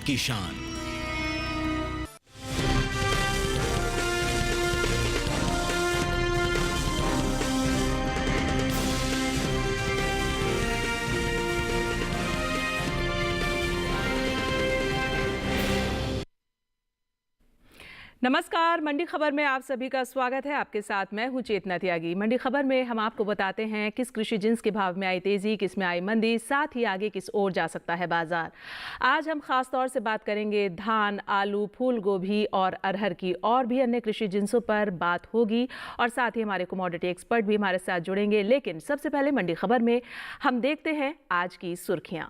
की शान। नमस्कार, मंडी खबर में आप सभी का स्वागत है। आपके साथ मैं हूं चेतना त्यागी। मंडी खबर में हम आपको बताते हैं किस कृषि जिन्स के भाव में आई तेजी, किस में आई मंदी, साथ ही आगे किस ओर जा सकता है बाजार। आज हम खास तौर से बात करेंगे धान, आलू, फूल गोभी और अरहर की, और भी अन्य कृषि जिन्सों पर बात होगी और साथ ही हमारे कमोडिटी एक्सपर्ट भी हमारे साथ जुड़ेंगे। लेकिन सबसे पहले मंडी खबर में हम देखते हैं आज की सुर्खियां।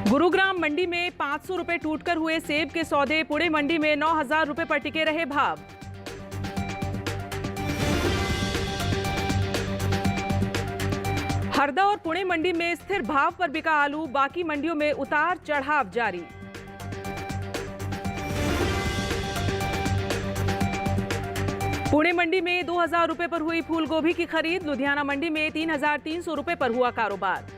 गुरुग्राम मंडी में 500 रुपए टूटकर हुए सेब के सौदे। पुणे मंडी में 9,000 रुपए पर टिके रहे भाव। हरदा और पुणे मंडी में स्थिर भाव पर बिका आलू, बाकी मंडियों में उतार चढ़ाव जारी। पुणे मंडी में 2,000 रुपए पर हुई फूल गोभी की खरीद। लुधियाना मंडी में 3,300 रुपए पर हुआ कारोबार।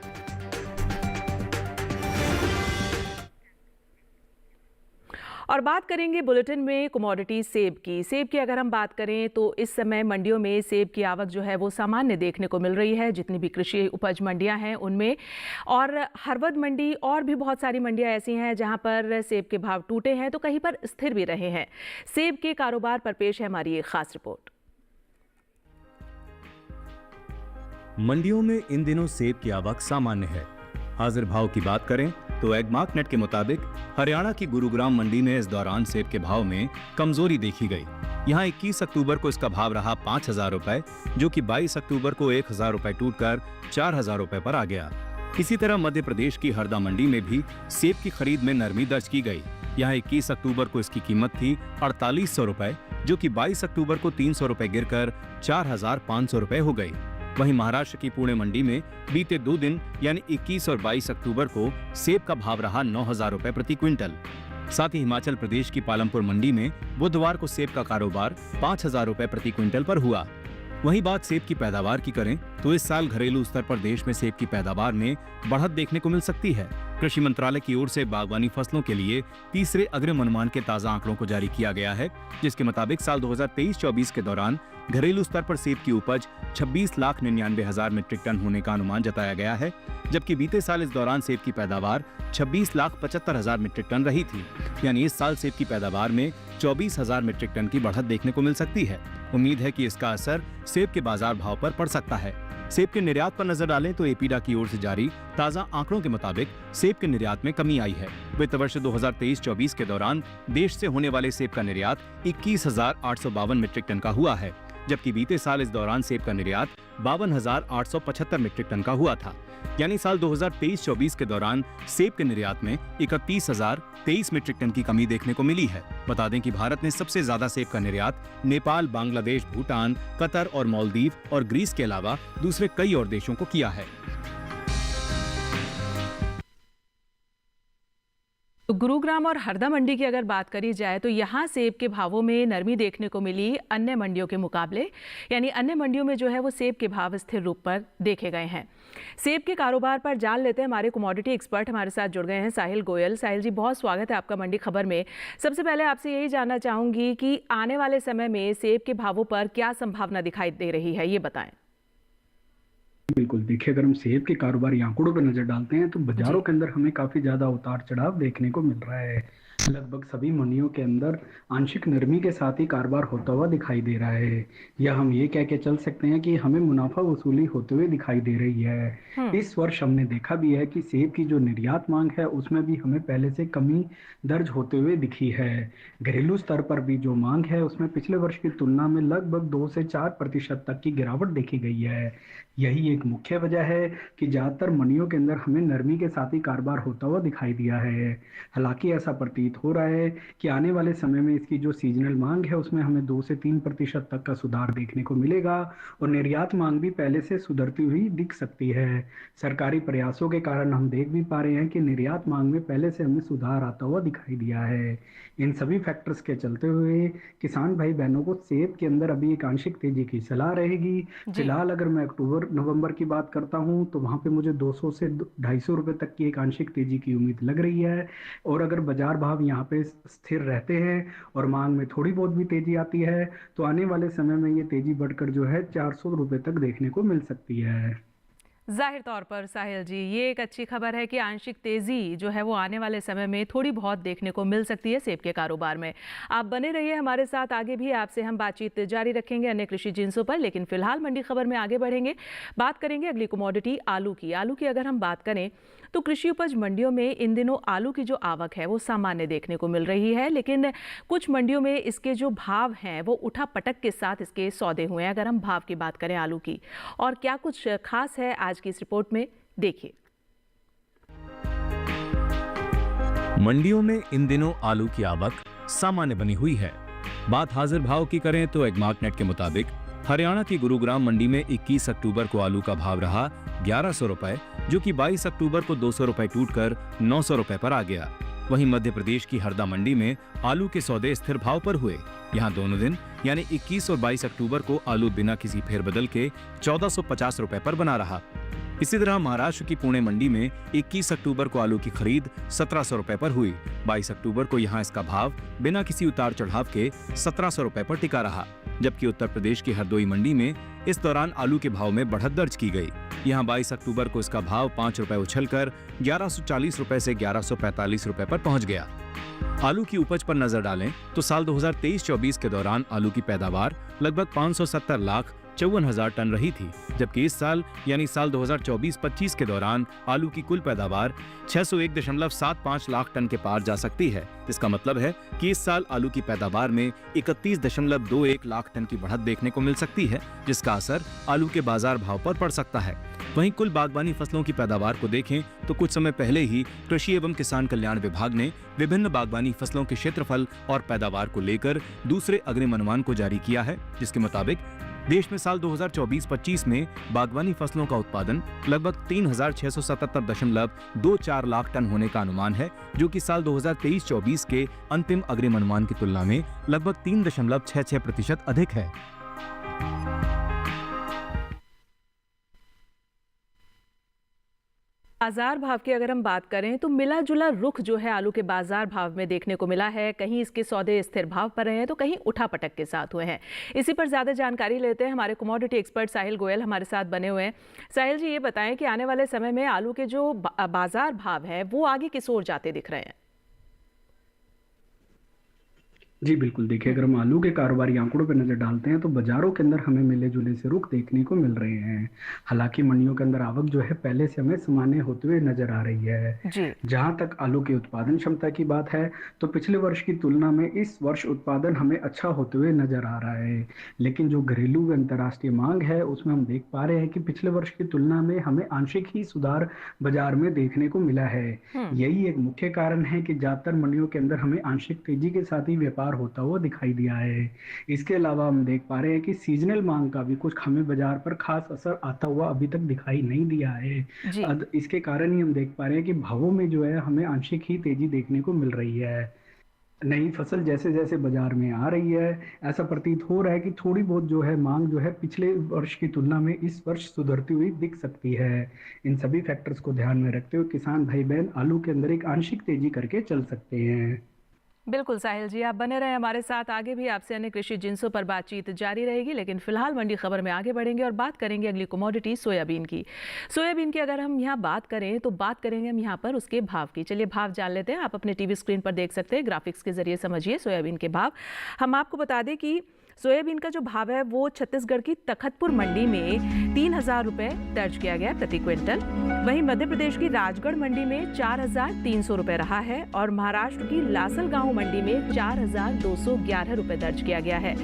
और बात करेंगे बुलेटिन में कमोडिटी सेब की। सेब की अगर हम बात करें तो इस समय मंडियों में सेब की आवक जो है वो सामान्य देखने को मिल रही है, जितनी भी कृषि उपज मंडियां हैं उनमें। और हरवद मंडी और भी बहुत सारी मंडियां ऐसी हैं जहां पर सेब के भाव टूटे हैं तो कहीं पर स्थिर भी रहे हैं। सेब के कारोबार पर पेश है हमारी एक खास रिपोर्ट। मंडियों में इन दिनों सेब की आवक सामान्य है। हाजिर भाव की बात करें तो एगमार्क नेट के मुताबिक हरियाणा की गुरुग्राम मंडी में इस दौरान सेब के भाव में कमजोरी देखी गई। यहां 21 अक्टूबर को इसका भाव रहा 5,000 रुपए, जो कि 22 अक्टूबर को 1,000 रुपए टूटकर 4,000 रुपए पर आ गया। इसी तरह मध्य प्रदेश की हरदा मंडी में भी सेब की खरीद में नरमी दर्ज की गई। यहाँ 21 अक्टूबर को इसकी कीमत थी 4,800 रुपए, जो कि 22 अक्टूबर को 300 रुपए गिरकर 4,500 रुपए हो गई। वहीं महाराष्ट्र की पुणे मंडी में बीते 2 दिन यानी 21 और 22 अक्टूबर को सेब का भाव रहा 9,000 रुपए प्रति क्विंटल। साथ ही हिमाचल प्रदेश की पालमपुर मंडी में बुधवार को सेब का कारोबार 5,000 रुपए प्रति क्विंटल पर हुआ। वहीं बात सेब की पैदावार की करें तो इस साल घरेलू स्तर पर देश में सेब की पैदावार में बढ़त देखने को मिल सकती है। कृषि मंत्रालय की ओर से बागवानी फसलों के लिए तीसरे अग्रिम अनुमान के ताजा आंकड़ों को जारी किया गया है, जिसके मुताबिक साल 2023-24 के दौरान घरेलू स्तर पर सेब की उपज 26,99,000 मीट्रिक टन होने का अनुमान जताया गया है, जबकि बीते साल इस दौरान सेब की पैदावार 26,75,000 मीट्रिक टन रही थी। यानी इस साल सेब की पैदावार में 24,000 मीट्रिक टन की बढ़त देखने को मिल सकती है। उम्मीद है कि इसका असर सेब के बाजार भाव पर पड़ सकता है। सेब के निर्यात पर नजर डालें तो एपीडा की ओर से जारी ताजा आंकड़ों के मुताबिक सेब के निर्यात में कमी आई है। वित्त वर्ष 2023-24 के दौरान देश से होने वाले सेब का निर्यात 21,852 मीट्रिक टन का हुआ है, जबकि बीते साल इस दौरान सेब का निर्यात 52,875 मीट्रिक टन का हुआ था। यानी साल 2023-24 के दौरान सेब के निर्यात में 31,023 मीट्रिक टन की कमी देखने को मिली है। बता दें कि भारत ने सबसे ज्यादा सेब का निर्यात नेपाल, बांग्लादेश, भूटान, कतर और मालदीव और ग्रीस के अलावा दूसरे कई और देशों को किया है। तो गुरुग्राम और हरदा मंडी की अगर बात करी जाए तो यहाँ सेब के भावों में नरमी देखने को मिली अन्य मंडियों के मुकाबले। यानी अन्य मंडियों में जो है वो सेब के भाव स्थिर रूप पर देखे गए हैं। सेब के कारोबार पर जान लेते हैं, हमारे कमोडिटी एक्सपर्ट हमारे साथ जुड़ गए हैं साहिल गोयल। साहिल जी, बहुत स्वागत है आपका मंडी खबर में। सबसे पहले आपसे यही जानना चाहूंगी कि आने वाले समय में सेब के भावों पर क्या संभावना दिखाई दे रही है, ये बताएं। बिल्कुल, देखिए अगर हम सेब के कारोबारी आंकड़ों पर नजर डालते हैं तो बाजारों के अंदर हमें काफी ज्यादा उतार चढ़ाव देखने को मिल रहा है। लगभग सभी मंडियों के अंदर आंशिक नरमी के साथ ही कारोबार होता हुआ दिखाई दे रहा है, या हम ये कह के चल सकते हैं कि हमें मुनाफा वसूली होते हुए दिखाई दे रही है। इस वर्ष हमने देखा भी है कि सेब की जो निर्यात मांग है उसमें भी हमें पहले से कमी दर्ज होते हुए दिखी है। घरेलू स्तर पर भी जो मांग है उसमें पिछले वर्ष की तुलना में लगभग 2 से 4% तक की गिरावट देखी गई है। यही एक मुख्य वजह है कि ज्यादातर मंडियों के अंदर हमें नरमी के साथ ही कारोबार होता हुआ दिखाई दिया है। हालांकि ऐसा प्रतीत हो रहा है कि आने वाले समय में इसकी जो सीजनल मांग है उसमें हमें 2 से 3% तक का सुधार देखने को मिलेगा और निर्यात मांग भी पहले से सुधरती हुई दिख सकती है। सरकारी प्रयासों के कारण हम देख भी पा रहे हैं कि निर्यात मांग में पहले से हमें सुधार आता हुआ दिखाई दिया है। इन सभी फैक्टर्स के चलते हुए किसान भाई बहनों को सेब के अंदर अभी एक आंशिक तेजी की सलाह रहेगी। जी। फिलहाल अगर मैं अक्टूबर नवंबर की बात करता हूं तो वहां पे मुझे 200 से 250 रुपए तक की एक आंशिक तेजी की उम्मीद लग रही है और अगर बाजार भाव यहाँ पे स्थिर रहते हैं और मांग में थोड़ी बहुत भी तेजी आती है तो आने वाले समय में ये तेजी बढ़कर जो है 400 रुपए तक देखने को मिल सकती है। जाहिर तौर पर साहिल जी, ये एक अच्छी खबर है कि आंशिक तेजी जो है वो आने वाले समय में थोड़ी बहुत देखने को मिल सकती है सेब के कारोबार में। आप बने रहिए हमारे साथ, आगे भी आपसे हम बातचीत जारी रखेंगे अन्य कृषि जिन्सों पर, लेकिन फिलहाल मंडी खबर में आगे बढ़ेंगे। बात करेंगे अगली कमोडिटी आलू की। आलू की अगर हम बात करें तो कृषि उपज मंडियों में इन दिनों आलू की जो आवक है वो सामान्य देखने को मिल रही है, लेकिन कुछ मंडियों में इसके जो भाव हैं वो उठा पटक के साथ इसके सौदे हुए हैं। अगर हम भाव की बात करें आलू की, और क्या कुछ खास है आज की इस रिपोर्ट में, देखिए। मंडियों में इन दिनों आलू की आवक सामान्य बनी हुई है। बात हाजिर भाव की करें तो एगमार्क नेट के मुताबिक हरियाणा की गुरुग्राम मंडी में 21 अक्टूबर को आलू का भाव रहा 1100 रुपए, जो कि 22 अक्टूबर को 200 रुपए टूटकर 900 रुपए पर आ गया। वहीं मध्य प्रदेश की हरदा मंडी में आलू के सौदे स्थिर भाव पर हुए। यहाँ दोनों दिन यानी 21 और 22 अक्टूबर को आलू बिना किसी फेरबदल के 1450 रुपए पर बना रहा। इसी तरह महाराष्ट्र की पुणे मंडी में 21 अक्टूबर को आलू की खरीद 1700 रुपए पर हुई। 22 अक्टूबर को यहाँ इसका भाव बिना किसी उतार चढ़ाव के 1700 रुपए पर टिका रहा, जबकि उत्तर प्रदेश की हरदोई मंडी में इस दौरान आलू के भाव में बढ़त दर्ज की गई। यहाँ 22 अक्टूबर को इसका भाव 5 रुपए उछलकर 1140 रुपए से 1145 रुपए पर पहुंच गया। आलू की उपज पर नजर डालें तो साल 2023-24 के दौरान आलू की पैदावार लगभग 570,54,000 टन रही थी, जबकि इस साल यानी साल 2024-25 के दौरान आलू की कुल पैदावार 601.75 लाख टन के पार जा सकती है। इसका मतलब है कि इस साल आलू की पैदावार में 31.21 लाख टन की बढ़त देखने को मिल सकती है, जिसका असर आलू के बाजार भाव पर पड़ सकता है। वहीं कुल बागबानी फसलों की पैदावार को देखें तो कुछ समय पहले ही कृषि एवं किसान कल्याण विभाग ने विभिन्न बागबानी फसलों के क्षेत्रफल और पैदावार को लेकर दूसरे अग्रिम अनुमान को जारी किया है, जिसके मुताबिक देश में साल 2024-25 में बागवानी फसलों का उत्पादन लगभग 3677.24 लाख टन होने का अनुमान है, जो कि साल 2023-24 के अंतिम अग्रिम अनुमान की तुलना में लगभग 3.66% अधिक है। बाजार भाव की अगर हम बात करें तो मिला जुला रुख जो है आलू के बाजार भाव में देखने को मिला है। कहीं इसके सौदे स्थिर भाव पर रहे हैं तो कहीं उठापटक के साथ हुए हैं। इसी पर ज्यादा जानकारी लेते हैं, हमारे कमोडिटी एक्सपर्ट साहिल गोयल हमारे साथ बने हुए हैं। साहिल जी, ये बताएं कि आने वाले समय में आलू के जो बाजार भाव है वो आगे किस ओर जाते दिख रहे हैं? जी बिल्कुल, देखिए अगर हम आलू के कारोबारी आंकड़ों पर नजर डालते हैं तो बाजारों के अंदर हमें मिले जुले से रुख देखने को मिल रहे हैं। हालांकि मंडियों के अंदर आवक जो है पहले से हमें सामान्य होते हुए नजर आ रही है। जहां तक आलू की उत्पादन क्षमता की बात है तो पिछले वर्ष की तुलना में इस वर्ष उत्पादन हमें अच्छा होते हुए नजर आ रहा है, लेकिन जो घरेलू व अंतर्राष्ट्रीय मांग है उसमें हम देख पा रहे हैं कि पिछले वर्ष की तुलना में हमें आंशिक ही सुधार बाजार में देखने को मिला है। यही एक मुख्य कारण है कि ज्यादातर मंडियों के अंदर हमें आंशिक तेजी के साथ ही व्यापार होता हुआ दिखाई दिया है। इसके अलावा हम देख पा रहे हैं कि सीजनल मांग का भी कुछ हमें बाजार पर खास असर आता हुआ अभी तक दिखाई नहीं दिया है। इसके कारण ही हम देख पा रहे हैं कि भावों में जो है हमें आंशिक ही तेजी देखने को मिल रही है। नई फसल जैसे जैसे बाजार में आ रही है ऐसा प्रतीत हो रहा है कि थोड़ी बहुत जो है मांग जो है पिछले वर्ष की तुलना में इस वर्ष सुधरती हुई दिख सकती है। इन सभी फैक्टर्स को ध्यान में रखते हुए किसान भाई बहन आलू के अंदर एक आंशिक तेजी करके चल सकते हैं। बिल्कुल साहिल जी, आप बने रहे हमारे साथ, आगे भी आपसे अन्य कृषि जिन्सों पर बातचीत जारी रहेगी, लेकिन फिलहाल मंडी खबर में आगे बढ़ेंगे और बात करेंगे अगली कमोडिटी सोयाबीन की। सोयाबीन की अगर हम यहाँ बात करें तो बात करेंगे हम यहाँ पर उसके भाव की। चलिए भाव जान लेते हैं। आप अपने टीवी स्क्रीन पर देख सकते हैं, ग्राफिक्स के जरिए समझिए सोयाबीन के भाव। हम आपको बता दें कि सोयाबीन का जो भाव है वो छत्तीसगढ़ की तखतपुर मंडी में 3000 रुपये दर्ज किया गया प्रति क्विंटल। वहीं मध्य प्रदेश की राजगढ़ मंडी में 4300 रुपये रहा है और महाराष्ट्र की लासलगांव मंडी में 4211 रुपये दर्ज किया गया है।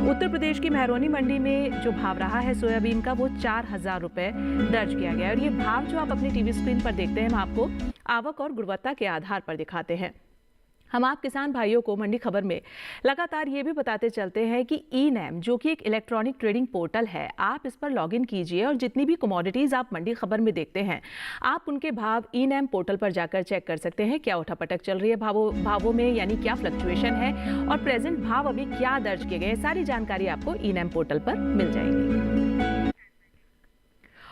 उत्तर प्रदेश की महरौनी मंडी में जो भाव रहा है सोयाबीन का वो 4000 रुपये दर्ज किया गया है। और ये भाव जो आप अपनी टीवी स्क्रीन पर देखते हैं हम आपको आवक और गुणवत्ता के आधार पर दिखाते हैं। हम आप किसान भाइयों को मंडी खबर में लगातार ये भी बताते चलते हैं कि ई-नैम जो कि एक इलेक्ट्रॉनिक ट्रेडिंग पोर्टल है, आप इस पर लॉगिन कीजिए और जितनी भी कमोडिटीज़ आप मंडी खबर में देखते हैं आप उनके भाव ई-नैम पोर्टल पर जाकर चेक कर सकते हैं। क्या उठापटक चल रही है भावों में, यानी क्या फ्लक्चुएशन है और प्रेजेंट भाव अभी क्या दर्ज किए गए, सारी जानकारी आपको ई-नैम पोर्टल पर मिल जाएगी।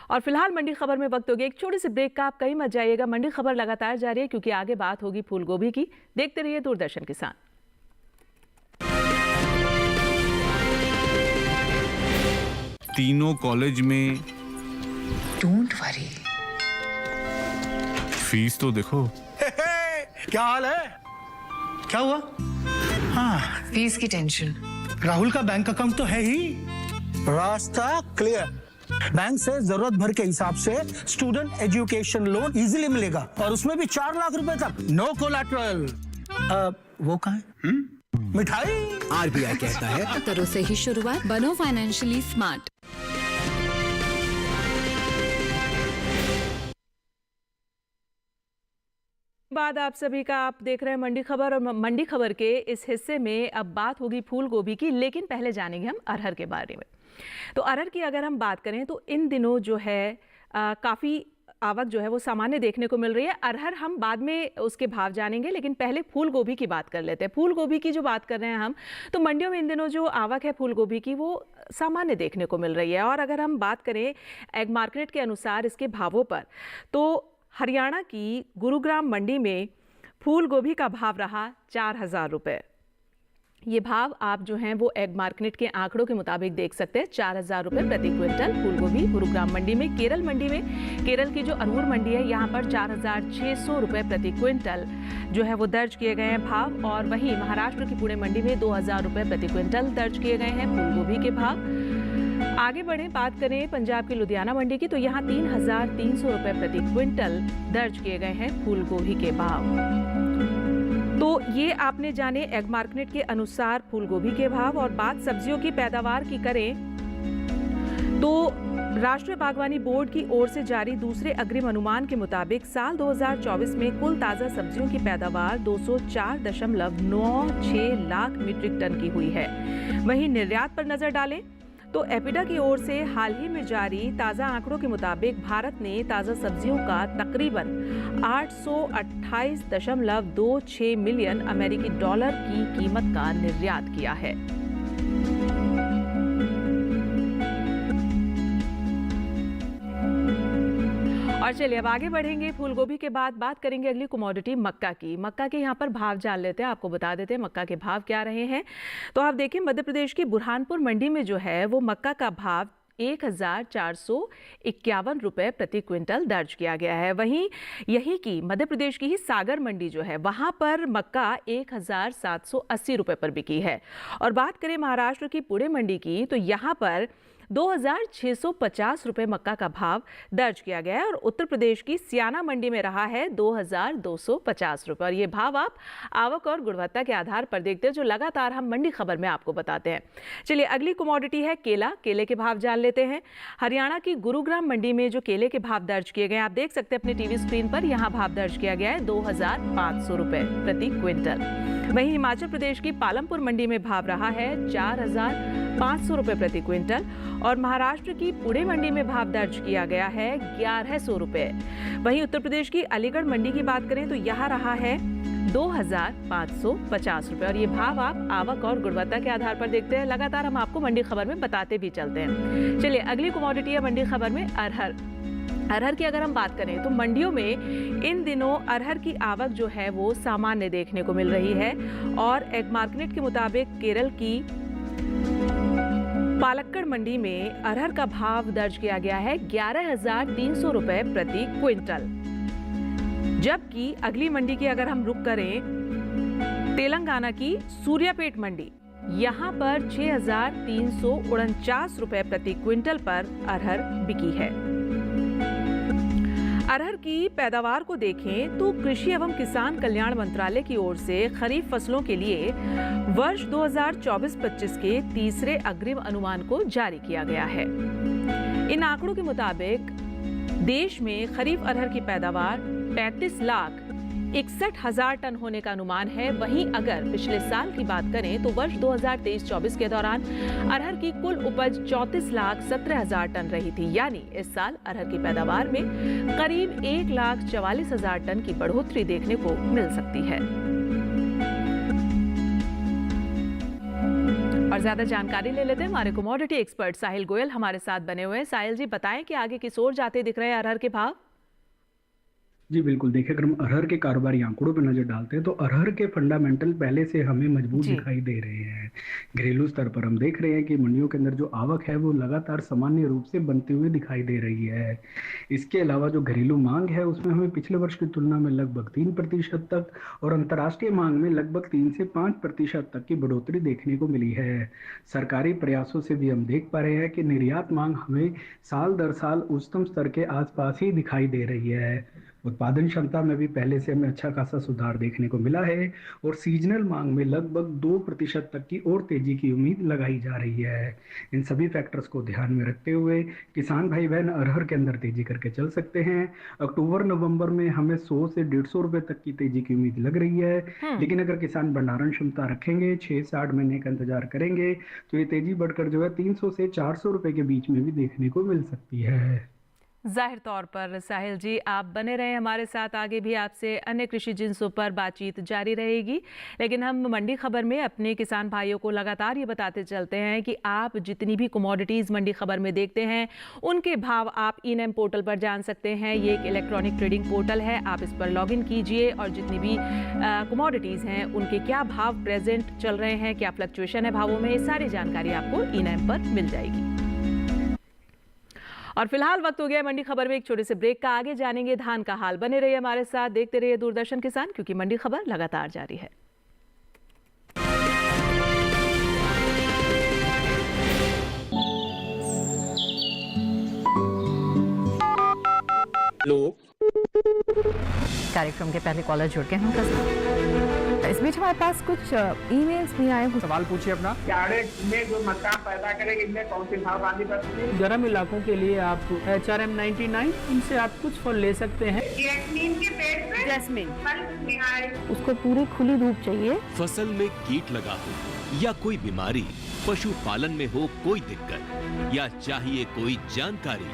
और फिलहाल मंडी खबर में वक्त हो गया एक छोटे से ब्रेक का, आप कहीं मत जाइएगा। मंडी खबर लगातार जारी है क्योंकि आगे बात होगी फूल गोभी की। देखते रहिए दूरदर्शन किसान। तीनों कॉलेज में डोंट वरी, फीस तो देखो। क्या हाल है? क्या हुआ? हाँ, फीस की टेंशन। राहुल का बैंक अकाउंट तो है ही, रास्ता क्लियर। बैंक से जरूरत भर के हिसाब से स्टूडेंट एजुकेशन लोन इजीली मिलेगा और उसमें भी 4 लाख रुपए तक, नो कोलैटरल। वो कहाँ है? मिठाई। RBI कहता है करो से ही शुरुआत, बनो फाइनेंशियली स्मार्ट। बाद आप सभी का, आप देख रहे हैं मंडी खबर और मंडी खबर के इस हिस्से में अब बात होगी फूल गोभी की, लेकिन पहले जानेंगे हम अरहर के बारे में। तो अरहर की अगर हम बात करें तो इन दिनों जो है काफ़ी आवक जो है वो सामान्य देखने को मिल रही है। अरहर हम बाद में उसके भाव जानेंगे, लेकिन पहले फूल गोभी की बात कर लेते हैं। फूल गोभी की जो बात कर रहे हैं हम, तो मंडियों में इन दिनों जो आवक है फूल गोभी की वो सामान्य देखने को मिल रही है। और अगर हम बात करें एग मार्केट के अनुसार इसके भावों पर, तो हरियाणा की गुरुग्राम मंडी में फूल गोभी का भाव रहा 4000 रुपये। ये भाव आप जो हैं वो एग मार्केट के आंकड़ों के मुताबिक देख सकते हैं। 4000 रुपये प्रति क्विंटल फूल गोभी गुरुग्राम मंडी में। केरल मंडी में, केरल की जो अनूर मंडी है, यहाँ पर 4600 रुपये प्रति क्विंटल जो है वो दर्ज किए गए हैं भाव। और वहीं महाराष्ट्र की पुणे मंडी में 2000 रुपये प्रति क्विंटल दर्ज किए गए हैं फूल गोभी के भाव। आगे बढ़े, बात करें पंजाब की लुधियाना मंडी की, तो यहाँ 3300 रुपये प्रति क्विंटल दर्ज किए गए हैं फूल गोभी के भाव। तो ये आपने जाने एग मार्केट के अनुसार फूल गोभी के भाव। और बात सब्जियों की पैदावार की करें तो राष्ट्रीय बागवानी बोर्ड की ओर से जारी दूसरे अग्रिम अनुमान के मुताबिक साल 2024 में कुल ताज़ा सब्जियों की पैदावार 204.96 लाख मीट्रिक टन की हुई है। वहीं निर्यात पर नजर डालें तो एपिडा की ओर से हाल ही में जारी ताज़ा आंकड़ों के मुताबिक भारत ने ताज़ा सब्जियों का तकरीबन 828.26 मिलियन अमेरिकी डॉलर की कीमत का निर्यात किया है। और चलिए अब आगे बढ़ेंगे। फूल गोभी के बाद बात करेंगे अगली कमोडिटी मक्का की। मक्का के यहाँ पर भाव जान लेते हैं, आपको बता देते हैं मक्का के भाव क्या रहे हैं। तो आप देखिए मध्य प्रदेश की बुरहानपुर मंडी में जो है वो मक्का का भाव 1451 रुपये प्रति क्विंटल दर्ज किया गया है। वहीं यही की मध्य प्रदेश की ही सागर मंडी जो है वहां पर मक्का 1780 रुपये पर बिकी है। और बात करें महाराष्ट्र की पुणे मंडी की, तो यहाँ पर 2650 रुपये मक्का का भाव दर्ज किया गया है। और उत्तर प्रदेश की सियाना मंडी में रहा है 2250 रुपये। और ये भाव आप आवक और गुणवत्ता के आधार पर देखते हैं, जो लगातार हम मंडी खबर में आपको बताते हैं। चलिए अगली कमोडिटी है केला। केले के भाव जान लेते हैं। हरियाणा की गुरुग्राम मंडी में जो केले के भाव दर्ज किए गए, आप देख सकते हैं अपने टीवी स्क्रीन पर, यहाँ भाव दर्ज किया गया है 2500 रुपये प्रति क्विंटल। वहीं हिमाचल प्रदेश की पालमपुर मंडी में भाव रहा है 4500 रुपये प्रति क्विंटल। और महाराष्ट्र की पुणे मंडी में भाव दर्ज किया गया है 1100 रुपये। वहीं उत्तर प्रदेश की अलीगढ़ मंडी की बात करें तो यहाँ रहा है 2550 रुपये। और ये भाव आप आवक और गुणवत्ता के आधार पर देखते हैं। लगातार हम आपको मंडी खबर में बताते भी चलते हैं। चलिए अगली कमोडिटी है मंडी खबर में अरहर। अरहर की अगर हम बात करें तो मंडियों में इन दिनों अरहर की आवक जो है वो सामान्य देखने को मिल रही है। और एग मार्केट के मुताबिक केरल की पालक्कड़ मंडी में अरहर का भाव दर्ज किया गया है 11,300 रुपये प्रति क्विंटल। जबकि अगली मंडी की अगर हम रुख करें, तेलंगाना की सूर्यापेट मंडी, यहाँ पर 6,349 रुपये प्रति क्विंटल पर अरहर बिकी है। अरहर की पैदावार को देखें तो कृषि एवं किसान कल्याण मंत्रालय की ओर से खरीफ फसलों के लिए वर्ष 2024-25 के तीसरे अग्रिम अनुमान को जारी किया गया है। इन आंकड़ों के मुताबिक देश में खरीफ अरहर की पैदावार 35,61,000 61,000 टन होने का अनुमान है। वहीं अगर पिछले साल की बात करें तो वर्ष 2023-24 के दौरान अरहर की कुल उपज 34,17,000 टन रही थी। यानी इस साल अरहर की पैदावार में करीब 1,44,000 टन की बढ़ोतरी देखने को मिल सकती है। और ज्यादा जानकारी ले लेते हैं, हमारे कमोडिटी एक्सपर्ट साहिल गोयल हमारे साथ बने हुए हैं। साहिल जी, बताएं कि आगे किस ओर जाते दिख रहे हैं अरहर के भाव? जी बिल्कुल, देखिए अगर हम अरहर के कारोबारी आंकड़ों पर नजर डालते हैं तो अरहर के फंडामेंटल पहले से हमें मजबूत दिखाई दे रहे हैं। घरेलू स्तर पर हम देख रहे हैं कि मंडियों के अंदर जो आवक है वो लगातार सामान्य रूप से बनते हुए दिखाई दे रही है। इसके अलावा जो घरेलू मांग है उसमें हमें पिछले वर्ष की तुलना में लगभग 3% तक और अंतर्राष्ट्रीय मांग में लगभग 3 से 5% तक की बढ़ोतरी देखने को मिली है। सरकारी प्रयासों से भी हम देख पा रहे हैं कि निर्यात मांग हमें साल दर साल उच्चतम स्तर के आसपास ही दिखाई दे रही है। उत्पादन क्षमता में भी पहले से हमें अच्छा खासा सुधार देखने को मिला है और सीजनल मांग में लगभग 2% तक की और तेजी की उम्मीद लगाई जा रही है। इन सभी फैक्टर्स को ध्यान में रखते हुए किसान भाई बहन अरहर के अंदर तेजी करके चल सकते हैं। अक्टूबर नवंबर में हमें 100 से 150 रुपए तक की तेजी की उम्मीद लग रही है, लेकिन अगर किसान भंडारण क्षमता रखेंगे, 6 से 8 महीने का इंतजार करेंगे तो ये तेजी बढ़कर जो है 300 से 400 रुपए के बीच में भी देखने को मिल सकती है। जाहिर तौर पर साहिल जी आप बने रहे हमारे साथ, आगे भी आपसे अन्य कृषि जिन्सों पर बातचीत जारी रहेगी। लेकिन हम मंडी खबर में अपने किसान भाइयों को लगातार ये बताते चलते हैं कि आप जितनी भी कमोडिटीज़ मंडी खबर में देखते हैं उनके भाव आप ई-नैम पोर्टल पर जान सकते हैं। ये एक इलेक्ट्रॉनिक ट्रेडिंग पोर्टल है, आप इस पर लॉगिन कीजिए और जितनी भी कमोडिटीज़ हैं उनके क्या भाव प्रेजेंट चल रहे हैं, क्या फ्लक्चुएशन है भावों में, ये सारी जानकारी आपको ई-नैम पर मिल जाएगी। और फिलहाल वक्त हो गया है मंडी खबर में एक छोटे से ब्रेक का। आगे जानेंगे धान का हाल। बने रहिए हमारे साथ, देखते रहिए दूरदर्शन किसान, क्योंकि मंडी खबर लगातार जारी है। कार्यक्रम के पहले कॉलर जुड़ के हम इस बीच हमारे पास कुछ ईमेल्स भी आए हैं। सवाल पूछिए अपना। में जो मक्का पैदा करेंगे इनमें कौन सी भाव आनी पड़ती है? गर्म इलाकों के लिए आप HRM 99 इनसे आप कुछ फल ले सकते हैं। जैस्मीन के पेड़ पे जैस्मीन उसको पूरी खुली धूप चाहिए। फसल में कीट लगा हो या कोई बीमारी, पशुपालन में हो कोई दिक्कत या चाहिए कोई जानकारी,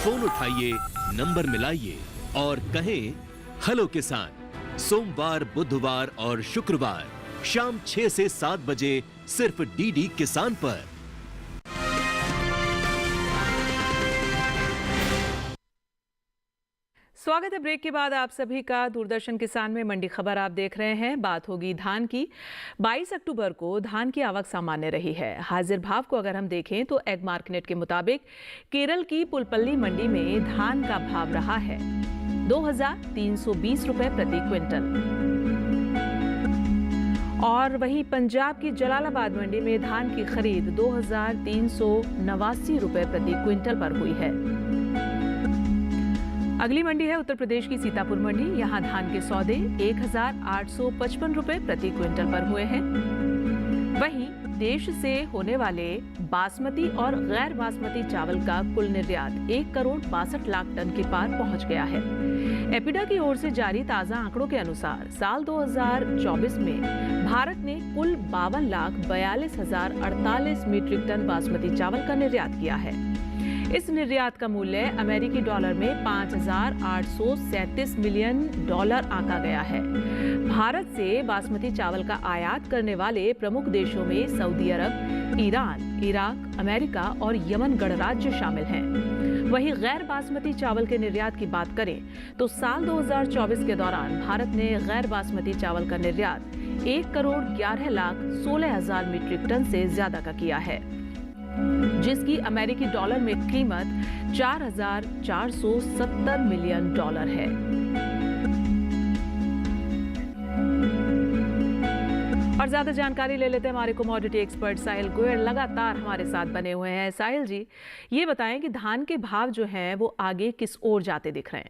फोन उठाइए, नंबर मिलाइए और कहें हेलो किसान। सोमवार, बुधवार और शुक्रवार शाम 6 से 7 बजे सिर्फ DD किसान पर। स्वागत है ब्रेक के बाद आप सभी का। दूरदर्शन किसान में मंडी खबर आप देख रहे हैं। बात होगी धान की। 22 अक्टूबर को धान की आवक सामान्य रही है। हाजिर भाव को अगर हम देखें तो एग मार्केट के मुताबिक केरल की पुलपल्ली मंडी में धान का भाव रहा है 2,320 रुपए प्रति क्विंटल और वहीं पंजाब की जलालाबाद मंडी में धान की खरीद 2,389 रुपए प्रति क्विंटल पर हुई है। अगली मंडी है उत्तर प्रदेश की सीतापुर मंडी। यहां धान के सौदे 1,855 रुपए प्रति क्विंटल पर हुए हैं। वहीं देश से होने वाले बासमती और गैर बासमती चावल का कुल निर्यात 1,62 लाख टन के पार पहुंच गया है। एपिडा की ओर से जारी ताजा आंकड़ों के अनुसार साल 2024 में भारत ने कुल 52,42,048 मीट्रिक टन बासमती चावल का निर्यात किया है। इस निर्यात का मूल्य अमेरिकी डॉलर में 5,837 मिलियन डॉलर आंका गया है। भारत से बासमती चावल का आयात करने वाले प्रमुख देशों में सऊदी अरब, ईरान, इराक, अमेरिका और यमन गणराज्य शामिल हैं। वहीं गैर बासमती चावल के निर्यात की बात करें तो साल 2024 के दौरान भारत ने गैर बासमती चावल का निर्यात 1,11,16,000 मीट्रिक टन से ज्यादा का किया है, जिसकी अमेरिकी डॉलर में कीमत 4,470 मिलियन डॉलर है। और ज्यादा जानकारी ले लेते हैं हमारे कमोडिटी एक्सपर्ट साहिल गोयल लगातार हमारे साथ बने हुए हैं। साहिल जी, ये बताएं कि धान के भाव जो हैं वो आगे किस ओर जाते दिख रहे हैं?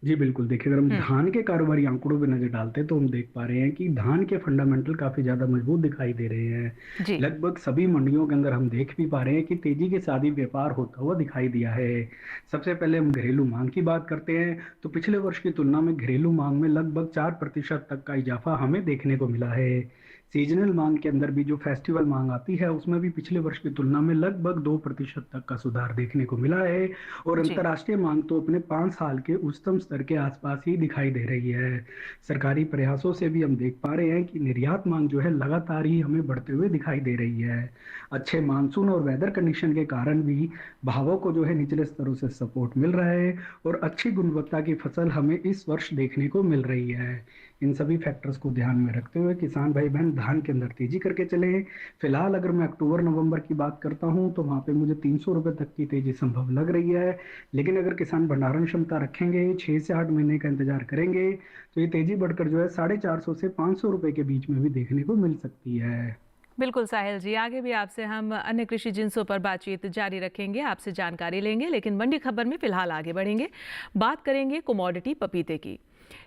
जी बिल्कुल, देखिए अगर हम धान के कारोबारी आंकड़ों पे नज़र डालते हैं तो हम देख पा रहे हैं कि धान के फंडामेंटल काफ़ी ज़्यादा मजबूत दिखाई दे रहे हैं। जी। लगभग सभी मंडियों के अंदर हम देख भी पा रहे हैं कि तेज़ी के साथ ही व्यापार होता हुआ दिखाई दिया है। सबसे पहले हम घरेलू माँग की बात करते हैं तो पिछले वर्ष की तुलना में घरेलू माँग में लगभग 4% तक का इजाफा हमें देखने को मिला है। सीजनल माँग के अंदर भी जो फेस्टिवल माँग आती है उसमें भी पिछले वर्ष की तुलना में लगभग 2% तक का सुधार देखने को मिला है और जी। अंतर्राष्ट्रीय माँग तो अपने 5 साल के उच्चतम स्तर के आसपास ही दिखाई दे रही है। सरकारी प्रयासों से भी हम देख पा रहे हैं कि निर्यात माँग जो है लगातार ही हमें बढ़ते हुए दिखाई दे रही है। अच्छे मानसून और वेदर कंडीशन के कारण भी भावों को जो है निचले स्तरों से सपोर्ट मिल रहा है और अच्छी गुणवत्ता की फसल हमें इस वर्ष देखने को मिल रही है। इन सभी फैक्टर्स को ध्यान में रखते हुए किसान भाई बहन धान के अंदर तेजी करके चले। फिलहाल अगर मैं अक्टूबर नवंबर की बात करता हूं तो वहां पे मुझे 300 रुपए तक की तेजी संभव लग रही है, लेकिन अगर किसान भंडारण क्षमता रखेंगे 6 से 8 महीने का इंतजार करेंगे तो ये तेजी बढ़कर जो है 450 से 500 रुपए के बीच में भी देखने को मिल सकती है। बिल्कुल साहिल जी, आगे भी आपसे हम अन्य कृषि जिन्सों पर बातचीत जारी रखेंगे, आपसे जानकारी लेंगे, लेकिन मंडी खबर में फिलहाल आगे बढ़ेंगे। बात करेंगे कमोडिटी पपीते की।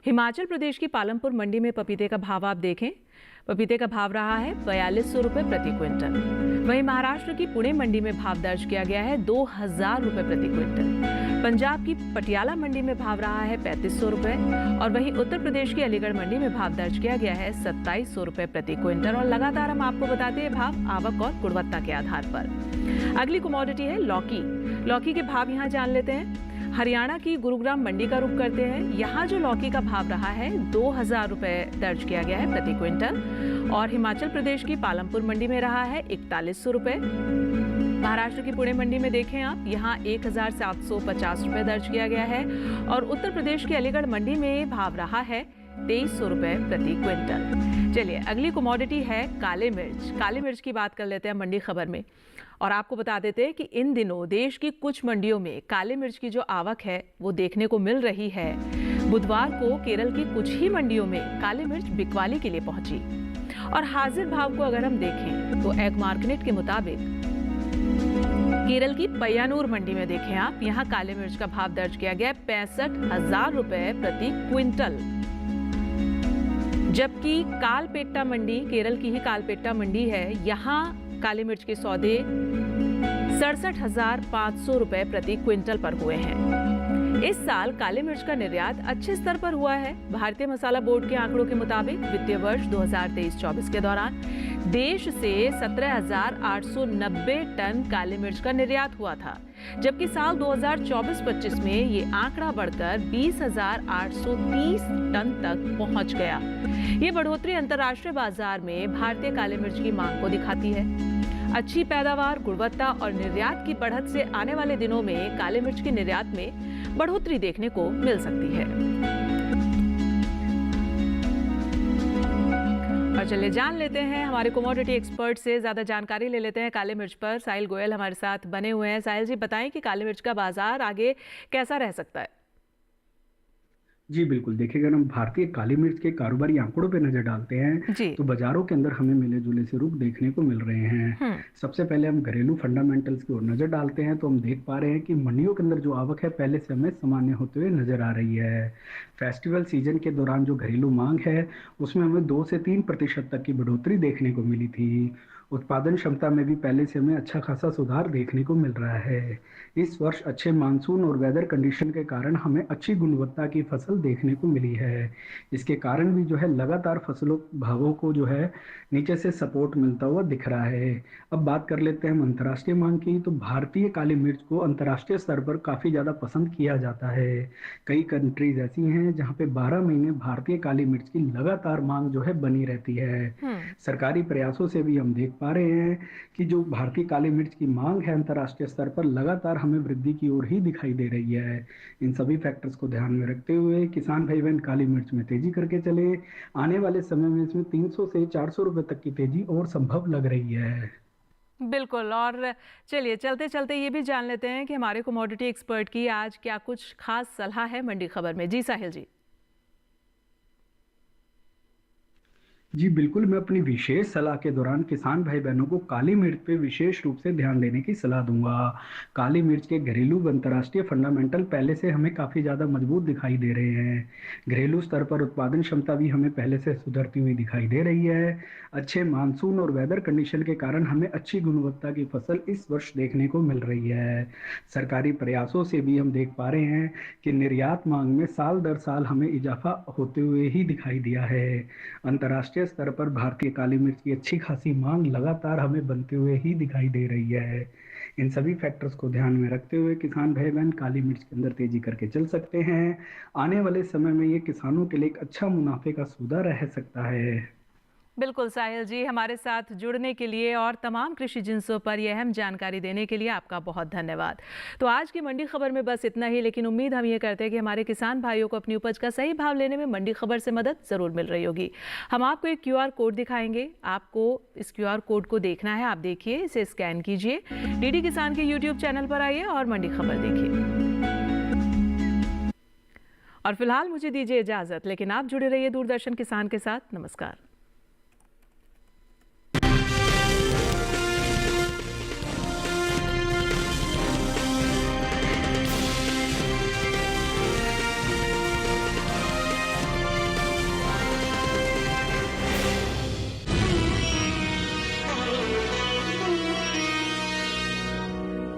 हिमाचल प्रदेश की पालमपुर मंडी में पपीते का भाव आप देखें, पपीते का भाव रहा है 4200 रुपये प्रति क्विंटल। वहीं महाराष्ट्र की पुणे मंडी में भाव दर्ज किया गया है 2000 रुपये प्रति क्विंटल। पंजाब की पटियाला मंडी में भाव रहा है 3500 रुपये और वहीं उत्तर प्रदेश की अलीगढ़ मंडी में भाव दर्ज किया गया है 2700 रुपये प्रति क्विंटल। और लगातार हम आपको बताते हैं भाव आवक और गुणवत्ता के आधार पर। अगली कमोडिटी है लौकी। लौकी के भाव यहाँ जान लेते हैं। हरियाणा की गुरुग्राम मंडी का रुख करते हैं। यहाँ जो लौकी का भाव रहा है 2000 रुपये दर्ज किया गया है प्रति क्विंटल और हिमाचल प्रदेश की पालमपुर मंडी में रहा है 4100 रुपये। महाराष्ट्र की पुणे मंडी में देखें आप, यहाँ 1750 रुपये दर्ज किया गया है और उत्तर प्रदेश की अलीगढ़ मंडी में भाव रहा है 2300 रुपये प्रति क्विंटल। चलिए अगली कमोडिटी है काले मिर्च। काले मिर्च की बात कर लेते हैं मंडी खबर में और आपको बता देते हैं कि इन दिनों देश की कुछ मंडियों में काले मिर्च की जो आवक है वो देखने को मिल रही है। बुधवार को केरल की कुछ ही मंडियों में काले मिर्च बिकवाली के लिए पहुंची और हाजिर भाव को अगर हम देखें तो एग मार्केट के मुताबिक केरल की पय्यानूर मंडी में देखें आप, यहाँ काले मिर्च का भाव दर्ज किया गया 65,000 रुपए प्रति क्विंटल। जबकि कालपेट्टा मंडी, केरल की ही कालपेट्टा मंडी है, यहाँ काली मिर्च के सौदे 67,500 रुपए प्रति क्विंटल पर हुए हैं। इस साल काली मिर्च का निर्यात अच्छे स्तर पर हुआ है। भारतीय मसाला बोर्ड के आंकड़ों के मुताबिक वित्तीय वर्ष 2023-24 के दौरान देश से 17,890 टन काली मिर्च का निर्यात हुआ था, जबकि साल 2024-25 में ये आंकड़ा बढ़कर 20,830 टन तक पहुंच गया। ये बढ़ोतरी अंतर्राष्ट्रीय बाजार में भारतीय काली मिर्च की मांग को दिखाती है। अच्छी पैदावार, गुणवत्ता और निर्यात की बढ़त से आने वाले दिनों में काले मिर्च के निर्यात में बढ़ोतरी देखने को मिल सकती है। और चलिए जान लेते हैं हमारे कमोडिटी एक्सपर्ट से, ज्यादा जानकारी ले लेते हैं काले मिर्च पर। साहिल गोयल हमारे साथ बने हुए हैं। साहिल जी बताएं कि काले मिर्च का बाजार आगे कैसा रह सकता है? जी बिल्कुल, देखिए अगर हम भारतीय काली मिर्च के कारोबारी आंकड़ों पे नजर डालते हैं तो बाजारों के अंदर हमें मिले जुले से रुख देखने को मिल रहे हैं। सबसे पहले हम घरेलू फंडामेंटल्स की ओर नजर डालते हैं तो हम देख पा रहे हैं कि मंडियों के अंदर जो आवक है पहले से हमें सामान्य होते हुए नजर आ रही है। फेस्टिवल सीजन के दौरान जो घरेलू मांग है उसमें हमें 2 से 3% तक की बढ़ोतरी देखने को मिली थी। उत्पादन क्षमता में भी पहले से हमें अच्छा खासा सुधार देखने को मिल रहा है। इस वर्ष अच्छे मानसून और वेदर कंडीशन के कारण हमें अच्छी गुणवत्ता की फसल देखने को मिली है। इसके कारण भी जो है लगातार फसलों भावों को जो है नीचे से सपोर्ट मिलता हुआ दिख रहा है। अब बात कर लेते हैं हम अंतर्राष्ट्रीय मांग की, तो भारतीय काली मिर्च को अंतर्राष्ट्रीय स्तर पर काफ़ी ज़्यादा पसंद किया जाता है। कई कंट्रीज ऐसी हैं जहाँ पे 12 महीने भारतीय काली मिर्च की लगातार मांग जो है बनी रहती है। सरकारी प्रयासों से भी हम देख पा रहे हैं कि जो भारतीय काली मिर्च की मांग है अंतर्राष्ट्रीय स्तर पर लगातार हमें वृद्धि की ओर ही दिखाई दे रही है। इन सभी फैक्टर्स को ध्यान में रखते हुए किसान भाई बहन काली मिर्च में तेजी करके चले। आने वाले समय में इसमें 300 से 400 रुपए तक की तेजी और संभव लग रही है। बिल्कुल। और चलिए चलते चलते ये भी जान लेते हैं कि हमारे कमोडिटी एक्सपर्ट की आज क्या कुछ खास सलाह है मंडी खबर में। जी साहिल जी। जी बिल्कुल, मैं अपनी विशेष सलाह के दौरान किसान भाई बहनों को काली मिर्च पे विशेष रूप से ध्यान देने की सलाह दूंगा। काली मिर्च के घरेलू व अंतर्राष्ट्रीय फंडामेंटल पहले से हमें काफ़ी ज़्यादा मजबूत दिखाई दे रहे हैं। घरेलू स्तर पर उत्पादन क्षमता भी हमें पहले से सुधरती हुई दिखाई दे रही है। अच्छे मानसून और वेदर कंडीशन के कारण हमें अच्छी गुणवत्ता की फसल इस वर्ष देखने को मिल रही है। सरकारी प्रयासों से भी हम देख पा रहे हैं कि निर्यात मांग में साल दर साल हमें इजाफा होते हुए ही दिखाई दिया है। अंतर्राष्ट्रीय स्तर पर भारतीय काली मिर्च की अच्छी खासी मांग लगातार हमें बनते हुए ही दिखाई दे रही है। इन सभी फैक्टर्स को ध्यान में रखते हुए किसान भाई बहन काली मिर्च के अंदर तेजी करके चल सकते हैं। आने वाले समय में ये किसानों के लिए एक अच्छा मुनाफे का सौदा रह सकता है। बिल्कुल साहिल जी, हमारे साथ जुड़ने के लिए और तमाम कृषि जिन्सों पर यह अहम जानकारी देने के लिए आपका बहुत धन्यवाद। तो आज की मंडी खबर में बस इतना ही, लेकिन उम्मीद हम ये करते हैं कि हमारे किसान भाइयों को अपनी उपज का सही भाव लेने में मंडी खबर से मदद ज़रूर मिल रही होगी। हम आपको एक QR कोड दिखाएंगे, आपको इस QR कोड को देखना है। आप देखिए, इसे स्कैन कीजिए, DD किसान के YouTube चैनल पर आइए और मंडी खबर देखिए। और फिलहाल मुझे दीजिए इजाज़त, लेकिन आप जुड़े रहिए दूरदर्शन किसान के साथ। नमस्कार।